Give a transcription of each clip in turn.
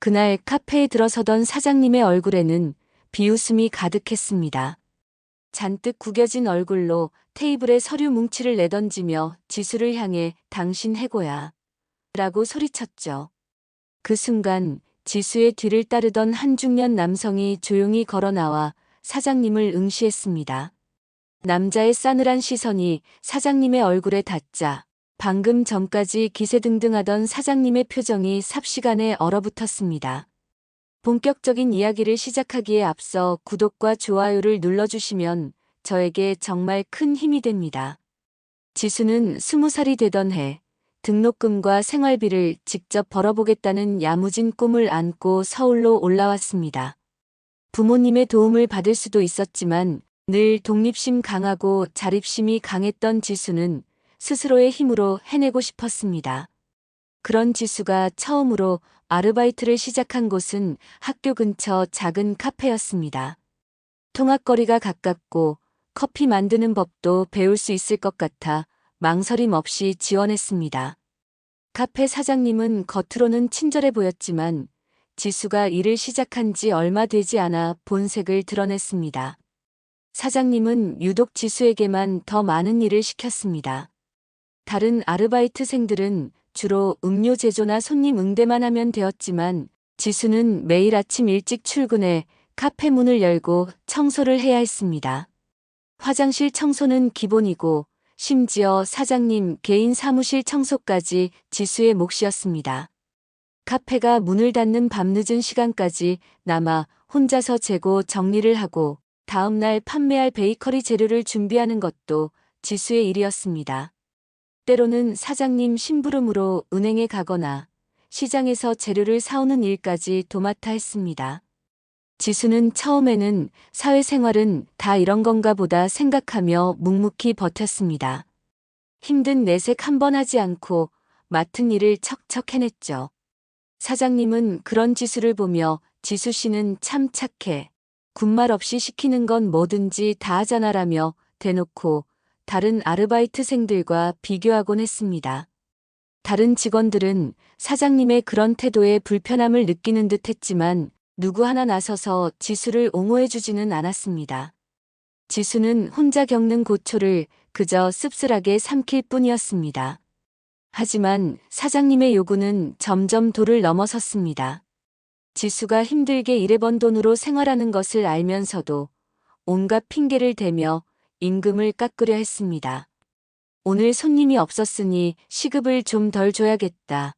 그날 카페에 들어서던 사장님의 얼굴에는 비웃음이 가득했습니다. 잔뜩 구겨진 얼굴로 테이블에 서류 뭉치를 내던지며 지수를 향해 당신 해고야 라고 소리쳤죠. 그 순간 지수의 뒤를 따르던 한 중년 남성이 조용히 걸어 나와 사장님을 응시했습니다. 남자의 싸늘한 시선이 사장님의 얼굴에 닿자 방금 전까지 기세등등하던 사장님의 표정이 삽시간에 얼어붙었습니다. 본격적인 이야기를 시작하기에 앞서 구독과 좋아요를 눌러주시면 저에게 정말 큰 힘이 됩니다. 지수는 20살이 되던 해 등록금과 생활비를 직접 벌어보겠다는 야무진 꿈을 안고 서울로 올라왔습니다. 부모님의 도움을 받을 수도 있었지만 늘 독립심 강하고 자립심이 강했던 지수는 스스로의 힘으로 해내고 싶었습니다. 그런 지수가 처음으로 아르바이트를 시작한 곳은 학교 근처 작은 카페였습니다. 통학거리가 가깝고 커피 만드는 법도 배울 수 있을 것 같아 망설임 없이 지원했습니다. 카페 사장님은 겉으로는 친절해 보였지만 지수가 일을 시작한 지 얼마 되지 않아 본색을 드러냈습니다. 사장님은 유독 지수에게만 더 많은 일을 시켰습니다. 다른 아르바이트생들은 주로 음료 제조나 손님 응대만 하면 되었지만 지수는 매일 아침 일찍 출근해 카페 문을 열고 청소를 해야 했습니다. 화장실 청소는 기본이고 심지어 사장님 개인 사무실 청소까지 지수의 몫이었습니다. 카페가 문을 닫는 밤늦은 시간까지 남아 혼자서 재고 정리를 하고 다음날 판매할 베이커리 재료를 준비하는 것도 지수의 일이었습니다. 때로는 사장님 심부름으로 은행에 가거나 시장에서 재료를 사오는 일까지 도맡아 했습니다. 지수는 처음에는 사회생활은 다 이런 건가 보다 생각하며 묵묵히 버텼습니다. 힘든 내색 한 번 하지 않고 맡은 일을 척척 해냈죠. 사장님은 그런 지수를 보며 지수 씨는 참 착해. 군말 없이 시키는 건 뭐든지 다 하잖아라며 대놓고 다른 아르바이트생들과 비교하곤 했습니다. 다른 직원들은 사장님의 그런 태도에 불편함을 느끼는 듯 했지만 누구 하나 나서서 지수를 옹호해주지는 않았습니다. 지수는 혼자 겪는 고초를 그저 씁쓸하게 삼킬 뿐이었습니다. 하지만 사장님의 요구는 점점 도를 넘어섰습니다. 지수가 힘들게 일해번 돈으로 생활하는 것을 알면서도 온갖 핑계를 대며 임금을 깎으려 했습니다. 오늘 손님이 없었으니 시급을 좀 덜 줘야겠다.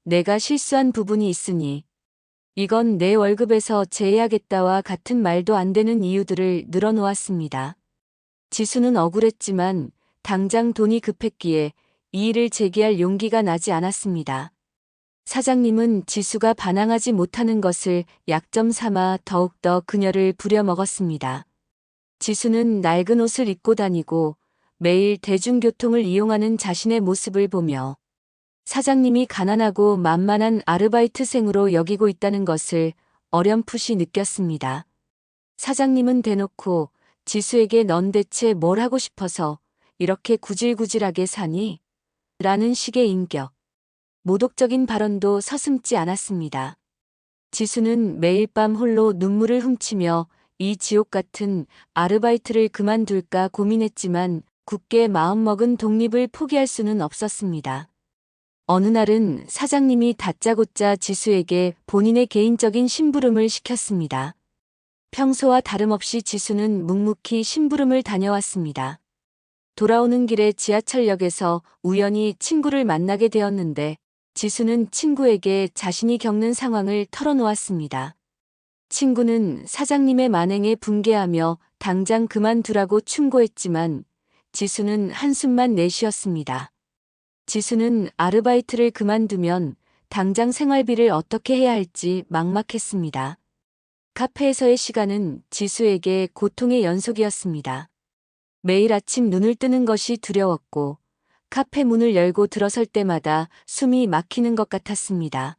내가 실수한 부분이 있으니 이건 내 월급에서 제외하겠다와 같은 말도 안 되는 이유들을 늘어놓았습니다. 지수는 억울했지만 당장 돈이 급했기에 이 일을 제기할 용기가 나지 않았습니다. 사장님은 지수가 반항하지 못하는 것을 약점 삼아 더욱더 그녀를 부려먹었습니다. 지수는 낡은 옷을 입고 다니고 매일 대중교통을 이용하는 자신의 모습을 보며 사장님이 가난하고 만만한 아르바이트생으로 여기고 있다는 것을 어렴풋이 느꼈습니다. 사장님은 대놓고 지수에게 넌 대체 뭘 하고 싶어서 이렇게 구질구질하게 사니? 라는 식의 인격, 모독적인 발언도 서슴지 않았습니다. 지수는 매일 밤 홀로 눈물을 훔치며 이 지옥 같은 아르바이트를 그만둘까 고민했지만 굳게 마음먹은 독립을 포기할 수는 없었습니다. 어느 날은 사장님이 다짜고짜 지수에게 본인의 개인적인 심부름을 시켰습니다. 평소와 다름없이 지수는 묵묵히 심부름을 다녀왔습니다. 돌아오는 길에 지하철역에서 우연히 친구를 만나게 되었는데 지수는 친구에게 자신이 겪는 상황을 털어놓았습니다. 친구는 사장님의 만행에 분개하며 당장 그만두라고 충고했지만 지수는 한숨만 내쉬었습니다. 지수는 아르바이트를 그만두면 당장 생활비를 어떻게 해야 할지 막막했습니다. 카페에서의 시간은 지수에게 고통의 연속이었습니다. 매일 아침 눈을 뜨는 것이 두려웠고 카페 문을 열고 들어설 때마다 숨이 막히는 것 같았습니다.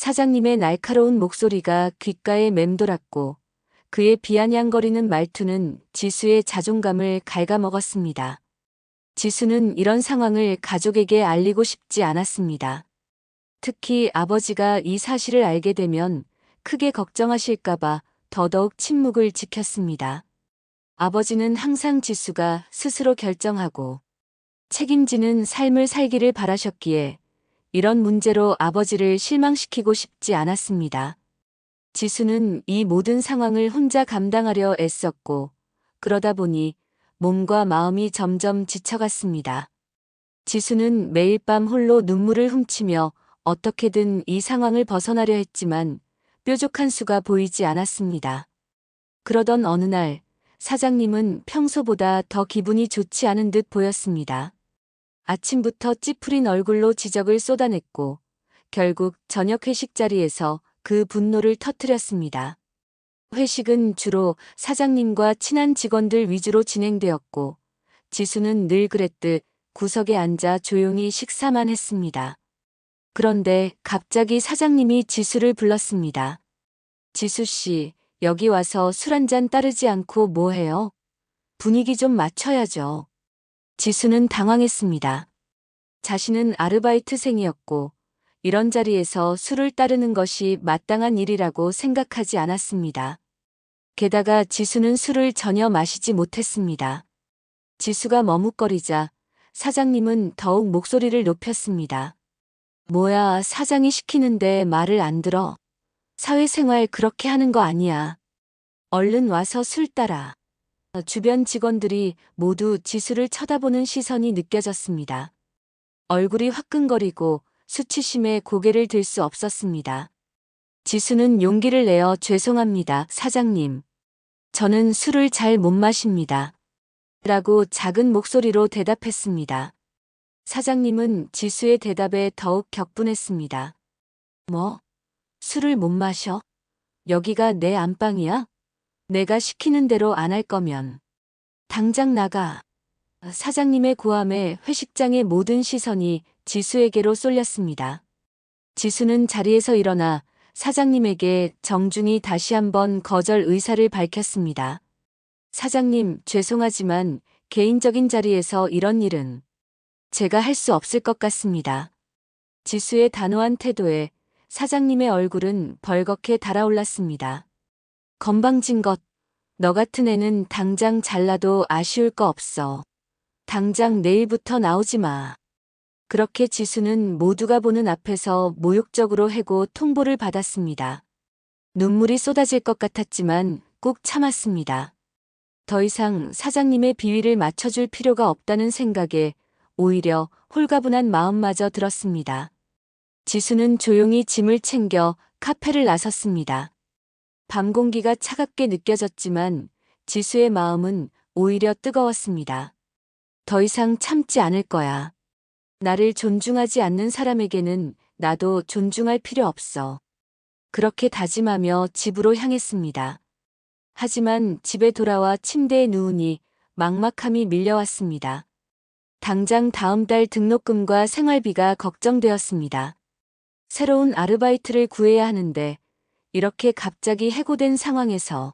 사장님의 날카로운 목소리가 귓가에 맴돌았고 그의 비아냥거리는 말투는 지수의 자존감을 갉아먹었습니다. 지수는 이런 상황을 가족에게 알리고 싶지 않았습니다. 특히 아버지가 이 사실을 알게 되면 크게 걱정하실까봐 더더욱 침묵을 지켰습니다. 아버지는 항상 지수가 스스로 결정하고 책임지는 삶을 살기를 바라셨기에 이런 문제로 아버지를 실망시키고 싶지 않았습니다. 지수는 이 모든 상황을 혼자 감당하려 애썼고 그러다 보니 몸과 마음이 점점 지쳐갔습니다. 지수는 매일 밤 홀로 눈물을 훔치며 어떻게든 이 상황을 벗어나려 했지만 뾰족한 수가 보이지 않았습니다. 그러던 어느 날 사장님은 평소보다 더 기분이 좋지 않은 듯 보였습니다. 아침부터 찌푸린 얼굴로 지적을 쏟아냈고 결국 저녁 회식 자리에서 그 분노를 터뜨렸습니다. 회식은 주로 사장님과 친한 직원들 위주로 진행되었고 지수는 늘 그랬듯 구석에 앉아 조용히 식사만 했습니다. 그런데 갑자기 사장님이 지수를 불렀습니다. 지수 씨, 여기 와서 술 한 잔 따르지 않고 뭐 해요? 분위기 좀 맞춰야죠. 지수는 당황했습니다. 자신은 아르바이트생이었고 이런 자리에서 술을 따르는 것이 마땅한 일이라고 생각하지 않았습니다. 게다가 지수는 술을 전혀 마시지 못했습니다. 지수가 머뭇거리자 사장님은 더욱 목소리를 높였습니다. 뭐야, 사장이 시키는데 말을 안 들어. 사회생활 그렇게 하는 거 아니야. 얼른 와서 술 따라. 주변 직원들이 모두 지수를 쳐다보는 시선이 느껴졌습니다. 얼굴이 화끈거리고 수치심에 고개를 들 수 없었습니다. 지수는 용기를 내어 죄송합니다, 사장님. 저는 술을 잘 못 마십니다. 라고 작은 목소리로 대답했습니다. 사장님은 지수의 대답에 더욱 격분했습니다. 뭐? 술을 못 마셔? 여기가 내 안방이야? 내가 시키는 대로 안 할 거면 당장 나가. 사장님의 고함에 회식장의 모든 시선이 지수에게로 쏠렸습니다. 지수는 자리에서 일어나 사장님에게 정중히 다시 한번 거절 의사를 밝혔습니다. 사장님, 죄송하지만 개인적인 자리에서 이런 일은 제가 할 수 없을 것 같습니다. 지수의 단호한 태도에 사장님의 얼굴은 벌겋게 달아올랐습니다. 건방진 것, 너 같은 애는 당장 잘라도 아쉬울 거 없어. 당장 내일부터 나오지 마. 그렇게 지수는 모두가 보는 앞에서 모욕적으로 해고 통보를 받았습니다. 눈물이 쏟아질 것 같았지만 꾹 참았습니다. 더 이상 사장님의 비위를 맞춰줄 필요가 없다는 생각에 오히려 홀가분한 마음마저 들었습니다. 지수는 조용히 짐을 챙겨 카페를 나섰습니다. 밤 공기가 차갑게 느껴졌지만 지수의 마음은 오히려 뜨거웠습니다. 더 이상 참지 않을 거야. 나를 존중하지 않는 사람에게는 나도 존중할 필요 없어. 그렇게 다짐하며 집으로 향했습니다. 하지만 집에 돌아와 침대에 누우니 막막함이 밀려왔습니다. 당장 다음 달 등록금과 생활비가 걱정되었습니다. 새로운 아르바이트를 구해야 하는데 이렇게 갑자기 해고된 상황에서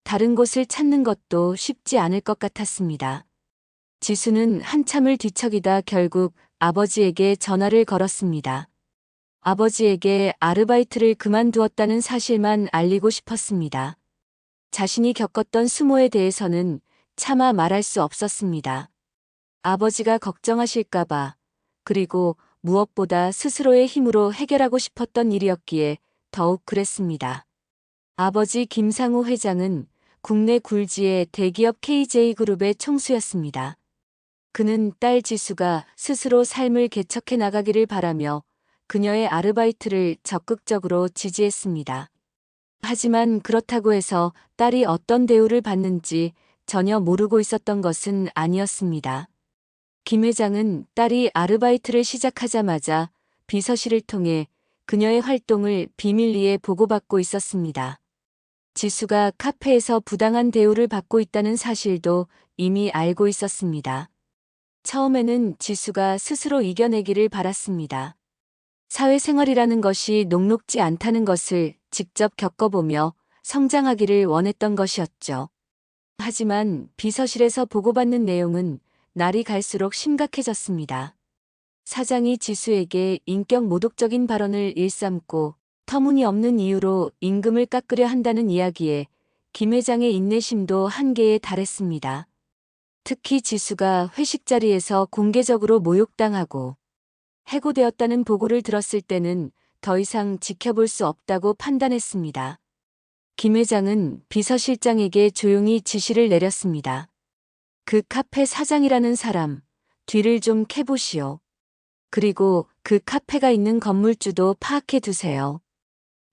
다른 곳을 찾는 것도 쉽지 않을 것 같았습니다. 지수는 한참을 뒤척이다 결국 아버지에게 전화를 걸었습니다. 아버지에게 아르바이트를 그만두었다는 사실만 알리고 싶었습니다. 자신이 겪었던 수모에 대해서는 차마 말할 수 없었습니다. 아버지가 걱정하실까봐, 그리고 무엇보다 스스로의 힘으로 해결하고 싶었던 일이었기에 더욱 그랬습니다. 아버지 김상우 회장은 국내 굴지의 대기업 KJ그룹의 총수였습니다. 그는 딸 지수가 스스로 삶을 개척해 나가기를 바라며 그녀의 아르바이트를 적극적으로 지지했습니다. 하지만 그렇다고 해서 딸이 어떤 대우를 받는지 전혀 모르고 있었던 것은 아니었습니다. 김 회장은 딸이 아르바이트를 시작하자마자 비서실을 통해 그녀의 활동을 비밀리에 보고받고 있었습니다. 지수가 카페에서 부당한 대우를 받고 있다는 사실도 이미 알고 있었습니다. 처음에는 지수가 스스로 이겨내기를 바랐습니다. 사회생활이라는 것이 녹록지 않다는 것을 직접 겪어보며 성장하기를 원했던 것이었죠. 하지만 비서실에서 보고받는 내용은 날이 갈수록 심각해졌습니다. 사장이 지수에게 인격 모독적인 발언을 일삼고 터무니없는 이유로 임금을 깎으려 한다는 이야기에 김 회장의 인내심도 한계에 달했습니다. 특히 지수가 회식 자리에서 공개적으로 모욕당하고 해고되었다는 보고를 들었을 때는 더 이상 지켜볼 수 없다고 판단했습니다. 김 회장은 비서실장에게 조용히 지시를 내렸습니다. 그 카페 사장이라는 사람, 뒤를 좀 캐보시오. 그리고 그 카페가 있는 건물주도 파악해 두세요.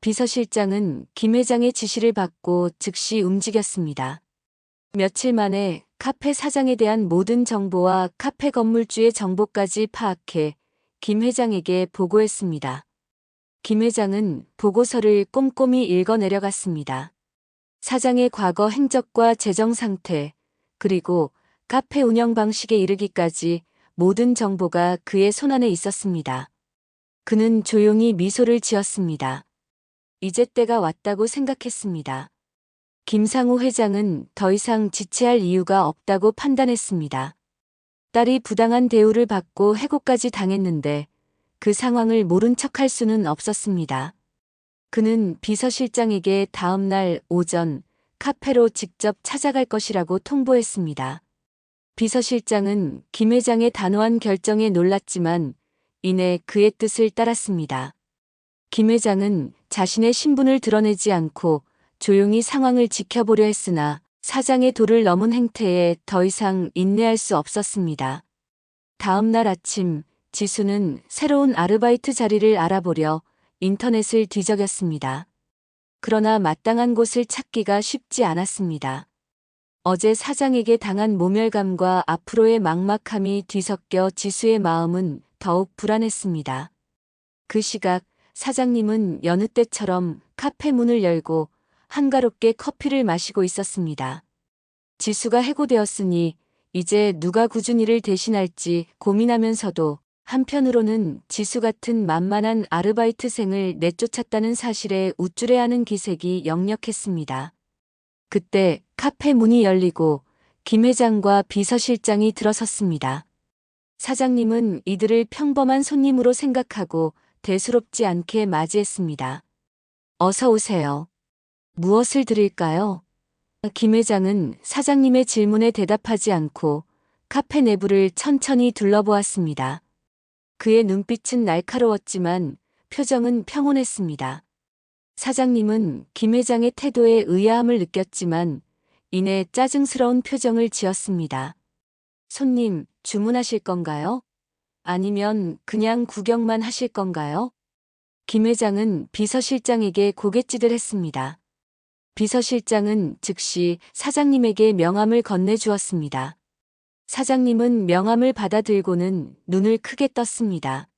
비서실장은 김 회장의 지시를 받고 즉시 움직였습니다. 며칠 만에 카페 사장에 대한 모든 정보와 카페 건물주의 정보까지 파악해 김 회장에게 보고했습니다. 김 회장은 보고서를 꼼꼼히 읽어 내려갔습니다. 사장의 과거 행적과 재정 상태, 그리고 카페 운영 방식에 이르기까지 모든 정보가 그의 손안에 있었습니다. 그는 조용히 미소를 지었습니다. 이제 때가 왔다고 생각했습니다. 김상우 회장은 더 이상 지체할 이유가 없다고 판단했습니다. 딸이 부당한 대우를 받고 해고까지 당했는데 그 상황을 모른 척할 수는 없었습니다. 그는 비서실장에게 다음 날 오전 카페로 직접 찾아갈 것이라고 통보했습니다. 비서실장은 김 회장의 단호한 결정에 놀랐지만 이내 그의 뜻을 따랐습니다. 김 회장은 자신의 신분을 드러내지 않고 조용히 상황을 지켜보려 했으나 사장의 도를 넘은 행태에 더 이상 인내할 수 없었습니다. 다음 날 아침 지수는 새로운 아르바이트 자리를 알아보려 인터넷을 뒤적였습니다. 그러나 마땅한 곳을 찾기가 쉽지 않았습니다. 어제 사장에게 당한 모멸감과 앞으로의 막막함이 뒤섞여 지수의 마음은 더욱 불안했습니다. 그 시각 사장님은 여느 때처럼 카페 문을 열고 한가롭게 커피를 마시고 있었습니다. 지수가 해고되었으니 이제 누가 꾸준히를 대신할지 고민하면서도 한편으로는 지수 같은 만만한 아르바이트생을 내쫓았다는 사실에 우쭐해하는 기색이 역력했습니다. 그때 카페 문이 열리고 김 회장과 비서실장이 들어섰습니다. 사장님은 이들을 평범한 손님으로 생각하고 대수롭지 않게 맞이했습니다. 어서 오세요. 무엇을 드릴까요? 김 회장은 사장님의 질문에 대답하지 않고 카페 내부를 천천히 둘러보았습니다. 그의 눈빛은 날카로웠지만 표정은 평온했습니다. 사장님은 김 회장의 태도에 의아함을 느꼈지만 이내 짜증스러운 표정을 지었습니다. 손님, 주문하실 건가요? 아니면 그냥 구경만 하실 건가요? 김 회장은 비서실장에게 고갯짓을 했습니다. 비서실장은 즉시 사장님에게 명함을 건네주었습니다. 사장님은 명함을 받아들고는 눈을 크게 떴습니다.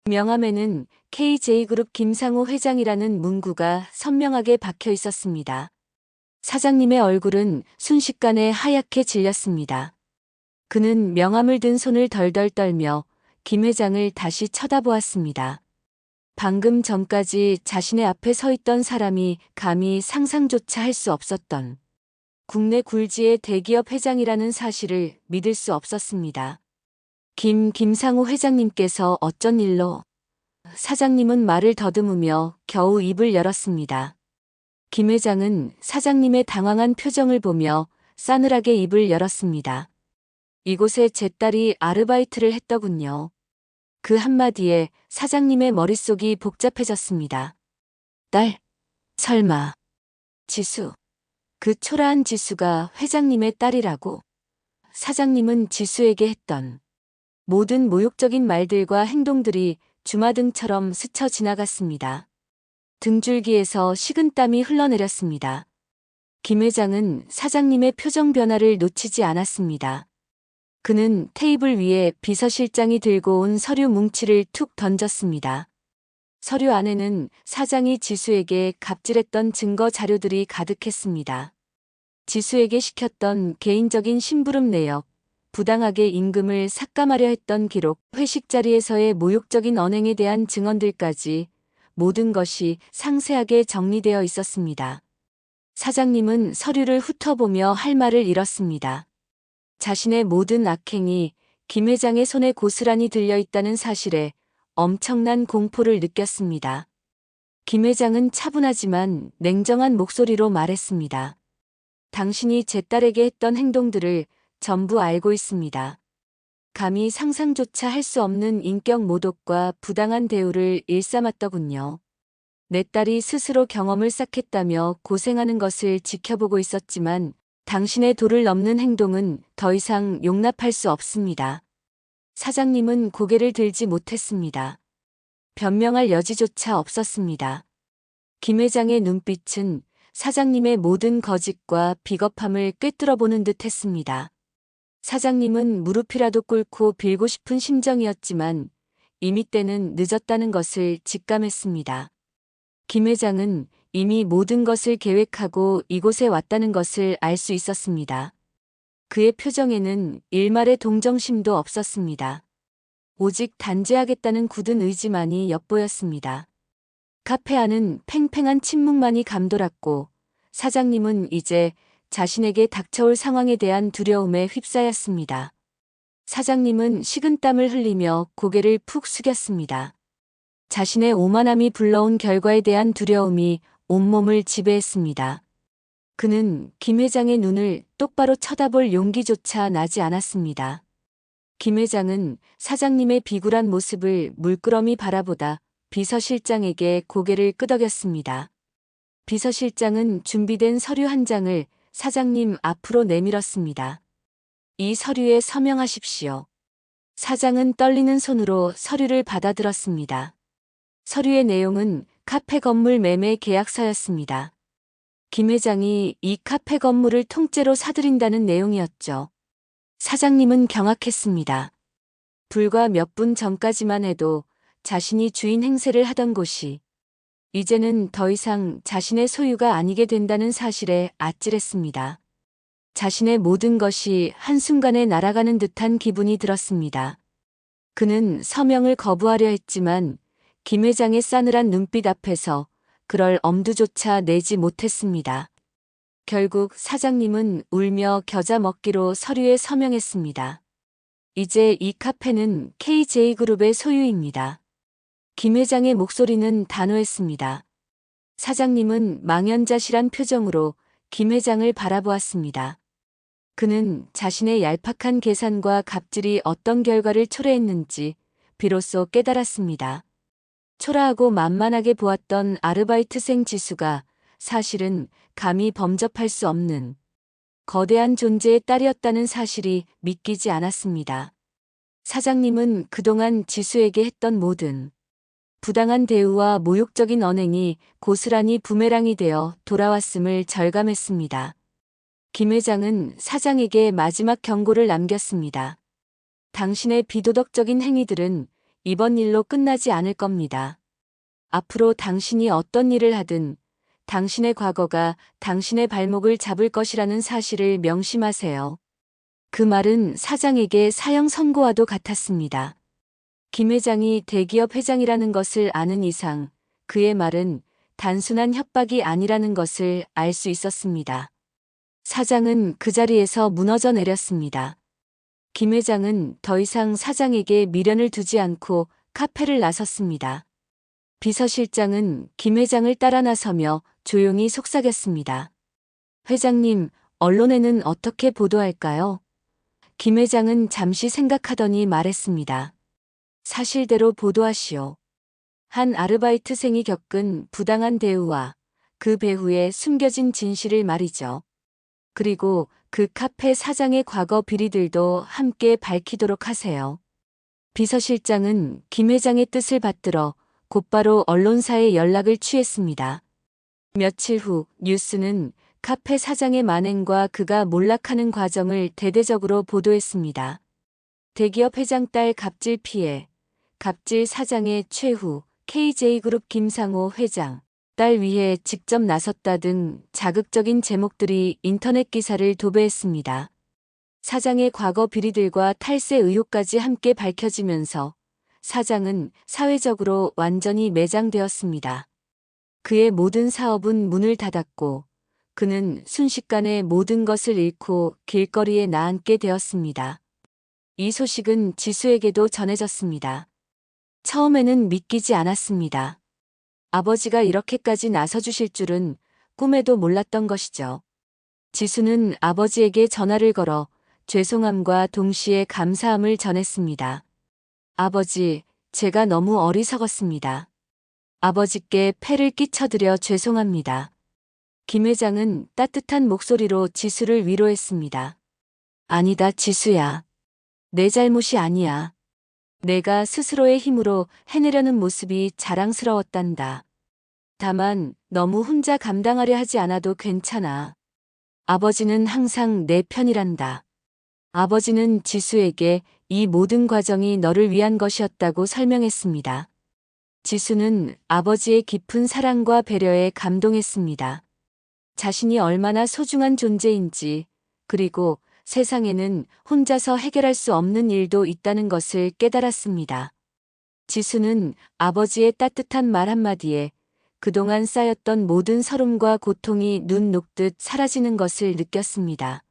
명함에는 KJ그룹 김상우 회장이라는 문구가 선명하게 박혀 있었습니다. 사장님의 얼굴은 순식간에 하얗게 질렸습니다. 그는 명함을 든 손을 덜덜 떨며 김 회장을 다시 쳐다보았습니다. 방금 전까지 자신의 앞에 서 있던 사람이 감히 상상조차 할 수 없었던 국내 굴지의 대기업 회장이라는 사실을 믿을 수 없었습니다. 김상우 회장님께서 어쩐 일로? 사장님은 말을 더듬으며 겨우 입을 열었습니다. 김 회장은 사장님의 당황한 표정을 보며 싸늘하게 입을 열었습니다. 이곳에 제 딸이 아르바이트를 했더군요. 그 한마디에 사장님의 머릿속이 복잡해졌습니다. 딸? 설마. 지수. 그 초라한 지수가 회장님의 딸이라고. 사장님은 지수에게 했던 모든 모욕적인 말들과 행동들이 주마등처럼 스쳐 지나갔습니다. 등줄기에서 식은땀이 흘러내렸습니다. 김 회장은 사장님의 표정 변화를 놓치지 않았습니다. 그는 테이블 위에 비서실장이 들고 온 서류 뭉치를 툭 던졌습니다. 서류 안에는 사장이 지수에게 갑질했던 증거 자료들이 가득했습니다. 지수에게 시켰던 개인적인 심부름 내역, 부당하게 임금을 삭감하려 했던 기록, 회식 자리에서의 모욕적인 언행에 대한 증언들까지 모든 것이 상세하게 정리되어 있었습니다. 사장님은 서류를 훑어보며 할 말을 잃었습니다. 자신의 모든 악행이 김 회장의 손에 고스란히 들려있다는 사실에 엄청난 공포를 느꼈습니다. 김 회장은 차분하지만 냉정한 목소리로 말했습니다. 당신이 제 딸에게 했던 행동들을 전부 알고 있습니다. 감히 상상조차 할 수 없는 인격 모독과 부당한 대우를 일삼았더군요. 내 딸이 스스로 경험을 쌓겠다며 고생하는 것을 지켜보고 있었지만 당신의 도를 넘는 행동은 더 이상 용납할 수 없습니다. 사장님은 고개를 들지 못했습니다. 변명할 여지조차 없었습니다. 김 회장의 눈빛은 사장님의 모든 거짓과 비겁함을 꿰뚫어보는 듯 했습니다. 사장님은 무릎이라도 꿇고 빌고 싶은 심정이었지만 이미 때는 늦었다는 것을 직감했습니다. 김 회장은 이미 모든 것을 계획하고 이곳에 왔다는 것을 알 수 있었습니다. 그의 표정에는 일말의 동정심도 없었습니다. 오직 단죄하겠다는 굳은 의지만이 엿보였습니다. 카페 안은 팽팽한 침묵만이 감돌았고 사장님은 이제 자신에게 닥쳐올 상황에 대한 두려움에 휩싸였습니다. 사장님은 식은땀을 흘리며 고개를 푹 숙였습니다. 자신의 오만함이 불러온 결과에 대한 두려움이 온몸을 지배했습니다. 그는 김 회장의 눈을 똑바로 쳐다볼 용기조차 나지 않았습니다. 김 회장은 사장님의 비굴한 모습을 물끄러미 바라보다 비서실장에게 고개를 끄덕였습니다. 비서실장은 준비된 서류 한 장을 사장님 앞으로 내밀었습니다. 이 서류에 서명하십시오. 사장은 떨리는 손으로 서류를 받아들었습니다. 서류의 내용은 카페 건물 매매 계약서였습니다. 김 회장이 이 카페 건물을 통째로 사들인다는 내용이었죠. 사장님은 경악했습니다. 불과 몇 분 전까지만 해도 자신이 주인 행세를 하던 곳이 이제는 더 이상 자신의 소유가 아니게 된다는 사실에 아찔했습니다. 자신의 모든 것이 한순간에 날아가는 듯한 기분이 들었습니다. 그는 서명을 거부하려 했지만 김 회장의 싸늘한 눈빛 앞에서 그럴 엄두조차 내지 못했습니다. 결국 사장님은 울며 겨자 먹기로 서류에 서명했습니다. 이제 이 카페는 KJ그룹의 소유입니다. 김 회장의 목소리는 단호했습니다. 사장님은 망연자실한 표정으로 김 회장을 바라보았습니다. 그는 자신의 얄팍한 계산과 갑질이 어떤 결과를 초래했는지 비로소 깨달았습니다. 초라하고 만만하게 보았던 아르바이트생 지수가 사실은 감히 범접할 수 없는 거대한 존재의 딸이었다는 사실이 믿기지 않았습니다. 사장님은 그동안 지수에게 했던 모든 부당한 대우와 모욕적인 언행이 고스란히 부메랑이 되어 돌아왔음을 절감했습니다. 김 회장은 사장에게 마지막 경고를 남겼습니다. 당신의 비도덕적인 행위들은 이번 일로 끝나지 않을 겁니다. 앞으로 당신이 어떤 일을 하든 당신의 과거가 당신의 발목을 잡을 것이라는 사실을 명심하세요. 그 말은 사장에게 사형 선고와도 같았습니다. 김 회장이 대기업 회장이라는 것을 아는 이상 그의 말은 단순한 협박이 아니라는 것을 알 수 있었습니다. 사장은 그 자리에서 무너져 내렸습니다. 김 회장은 더 이상 사장에게 미련을 두지 않고 카페를 나섰습니다. 비서실장은 김 회장을 따라 나서며 조용히 속삭였습니다. 회장님, 언론에는 어떻게 보도할까요? 김 회장은 잠시 생각하더니 말했습니다. 사실대로 보도하시오. 한 아르바이트생이 겪은 부당한 대우와 그 배후에 숨겨진 진실을 말이죠. 그리고 그 카페 사장의 과거 비리들도 함께 밝히도록 하세요. 비서실장은 김 회장의 뜻을 받들어 곧바로 언론사에 연락을 취했습니다. 며칠 후 뉴스는 카페 사장의 만행과 그가 몰락하는 과정을 대대적으로 보도했습니다. 대기업 회장 딸 갑질 피해, 갑질 사장의 최후, KJ그룹 김상호 회장, 딸 위해 직접 나섰다 등 자극적인 제목들이 인터넷 기사를 도배했습니다. 사장의 과거 비리들과 탈세 의혹까지 함께 밝혀지면서 사장은 사회적으로 완전히 매장되었습니다. 그의 모든 사업은 문을 닫았고 그는 순식간에 모든 것을 잃고 길거리에 나앉게 되었습니다. 이 소식은 지수에게도 전해졌습니다. 처음에는 믿기지 않았습니다. 아버지가 이렇게까지 나서주실 줄은 꿈에도 몰랐던 것이죠. 지수는 아버지에게 전화를 걸어 죄송함과 동시에 감사함을 전했습니다. 아버지, 제가 너무 어리석었습니다. 아버지께 폐를 끼쳐드려 죄송합니다. 김 회장은 따뜻한 목소리로 지수를 위로했습니다. 아니다, 지수야. 내 잘못이 아니야. 내가 스스로의 힘으로 해내려는 모습이 자랑스러웠단다. 다만 너무 혼자 감당하려 하지 않아도 괜찮아. 아버지는 항상 내 편이란다. 아버지는 지수에게 이 모든 과정이 너를 위한 것이었다고 설명했습니다. 지수는 아버지의 깊은 사랑과 배려에 감동했습니다. 자신이 얼마나 소중한 존재인지, 그리고 세상에는 혼자서 해결할 수 없는 일도 있다는 것을 깨달았습니다. 지수는 아버지의 따뜻한 말 한마디에 그동안 쌓였던 모든 서름과 고통이 눈 녹듯 사라지는 것을 느꼈습니다.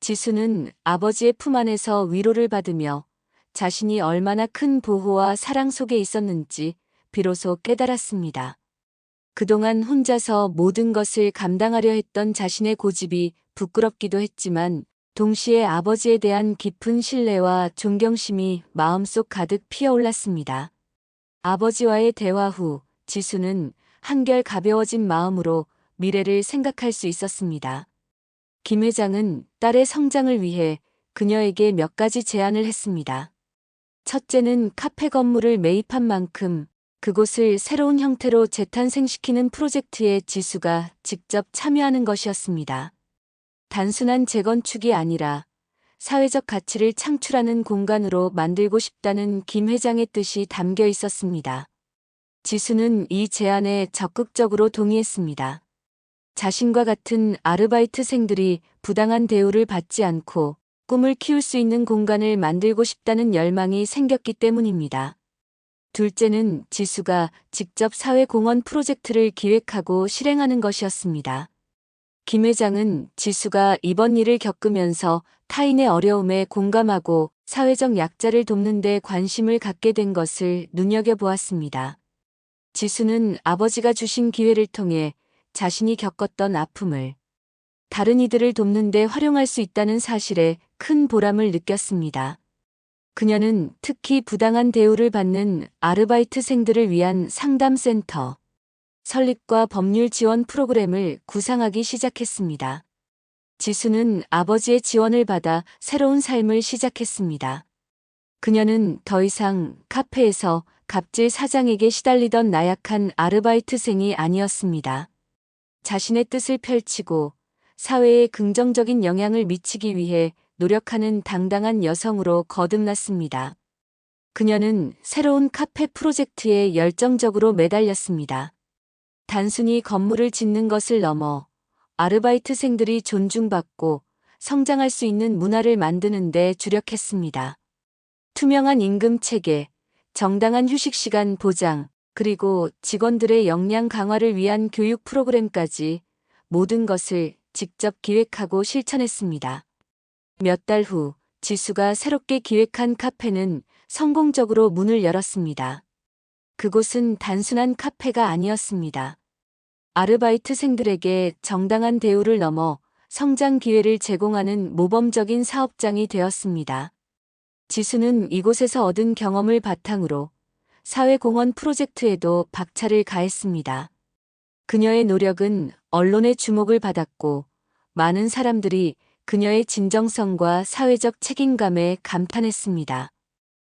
지수는 아버지의 품 안에서 위로를 받으며 자신이 얼마나 큰 보호와 사랑 속에 있었는지 비로소 깨달았습니다. 그동안 혼자서 모든 것을 감당하려 했던 자신의 고집이 부끄럽기도 했지만 동시에 아버지에 대한 깊은 신뢰와 존경심이 마음속 가득 피어올랐습니다. 아버지와의 대화 후 지수는 한결 가벼워진 마음으로 미래를 생각할 수 있었습니다. 김 회장은 딸의 성장을 위해 그녀에게 몇 가지 제안을 했습니다. 첫째는 카페 건물을 매입한 만큼 그곳을 새로운 형태로 재탄생시키는 프로젝트에 지수가 직접 참여하는 것이었습니다. 단순한 재건축이 아니라 사회적 가치를 창출하는 공간으로 만들고 싶다는 김 회장의 뜻이 담겨 있었습니다. 지수는 이 제안에 적극적으로 동의했습니다. 자신과 같은 아르바이트생들이 부당한 대우를 받지 않고 꿈을 키울 수 있는 공간을 만들고 싶다는 열망이 생겼기 때문입니다. 둘째는 지수가 직접 사회공헌 프로젝트를 기획하고 실행하는 것이었습니다. 김 회장은 지수가 이번 일을 겪으면서 타인의 어려움에 공감하고 사회적 약자를 돕는 데 관심을 갖게 된 것을 눈여겨보았습니다. 지수는 아버지가 주신 기회를 통해 자신이 겪었던 아픔을 다른 이들을 돕는 데 활용할 수 있다는 사실에 큰 보람을 느꼈습니다. 그녀는 특히 부당한 대우를 받는 아르바이트생들을 위한 상담센터, 설립과 법률 지원 프로그램을 구상하기 시작했습니다. 지수는 아버지의 지원을 받아 새로운 삶을 시작했습니다. 그녀는 더 이상 카페에서 갑질 사장에게 시달리던 나약한 아르바이트생이 아니었습니다. 자신의 뜻을 펼치고 사회에 긍정적인 영향을 미치기 위해 노력하는 당당한 여성으로 거듭났습니다. 그녀는 새로운 카페 프로젝트에 열정적으로 매달렸습니다. 단순히 건물을 짓는 것을 넘어 아르바이트생들이 존중받고 성장할 수 있는 문화를 만드는 데 주력했습니다. 투명한 임금 체계, 정당한 휴식 시간 보장, 그리고 직원들의 역량 강화를 위한 교육 프로그램까지 모든 것을 직접 기획하고 실천했습니다. 몇 달 후 지수가 새롭게 기획한 카페는 성공적으로 문을 열었습니다. 그곳은 단순한 카페가 아니었습니다. 아르바이트생들에게 정당한 대우를 넘어 성장 기회를 제공하는 모범적인 사업장이 되었습니다. 지수는 이곳에서 얻은 경험을 바탕으로 사회공헌 프로젝트에도 박차를 가했습니다. 그녀의 노력은 언론의 주목을 받았고 많은 사람들이 그녀의 진정성과 사회적 책임감에 감탄했습니다.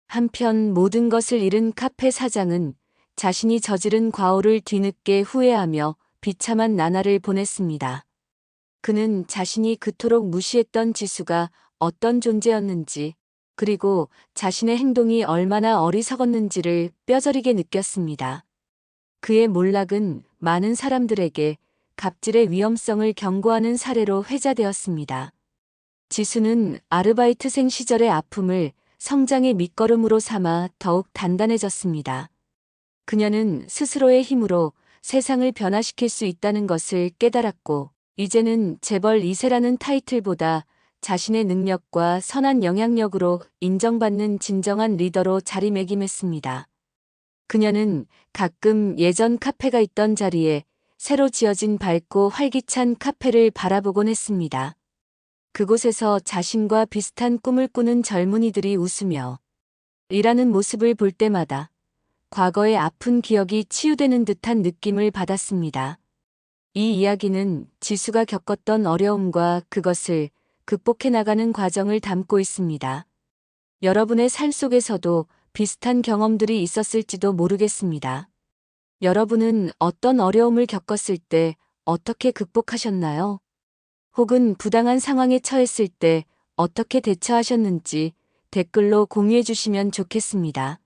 한편 모든 것을 잃은 카페 사장은 자신이 저지른 과오를 뒤늦게 후회하며 비참한 나날을 보냈습니다. 그는 자신이 그토록 무시했던 지수가 어떤 존재였는지, 그리고 자신의 행동이 얼마나 어리석었는지를 뼈저리게 느꼈습니다. 그의 몰락은 많은 사람들에게 갑질의 위험성을 경고하는 사례로 회자되었습니다. 지수는 아르바이트생 시절의 아픔을 성장의 밑거름으로 삼아 더욱 단단해졌습니다. 그녀는 스스로의 힘으로 세상을 변화시킬 수 있다는 것을 깨달았고, 이제는 재벌 2세라는 타이틀보다 자신의 능력과 선한 영향력으로 인정받는 진정한 리더로 자리매김했습니다. 그녀는 가끔 예전 카페가 있던 자리에 새로 지어진 밝고 활기찬 카페를 바라보곤 했습니다. 그곳에서 자신과 비슷한 꿈을 꾸는 젊은이들이 웃으며 일하는 모습을 볼 때마다 과거의 아픈 기억이 치유되는 듯한 느낌을 받았습니다. 이 이야기는 지수가 겪었던 어려움과 그것을 극복해 나가는 과정을 담고 있습니다. 여러분의 삶 속에서도 비슷한 경험들이 있었을지도 모르겠습니다. 여러분은 어떤 어려움을 겪었을 때 어떻게 극복하셨나요? 혹은 부당한 상황에 처했을 때 어떻게 대처하셨는지 댓글로 공유해 주시면 좋겠습니다.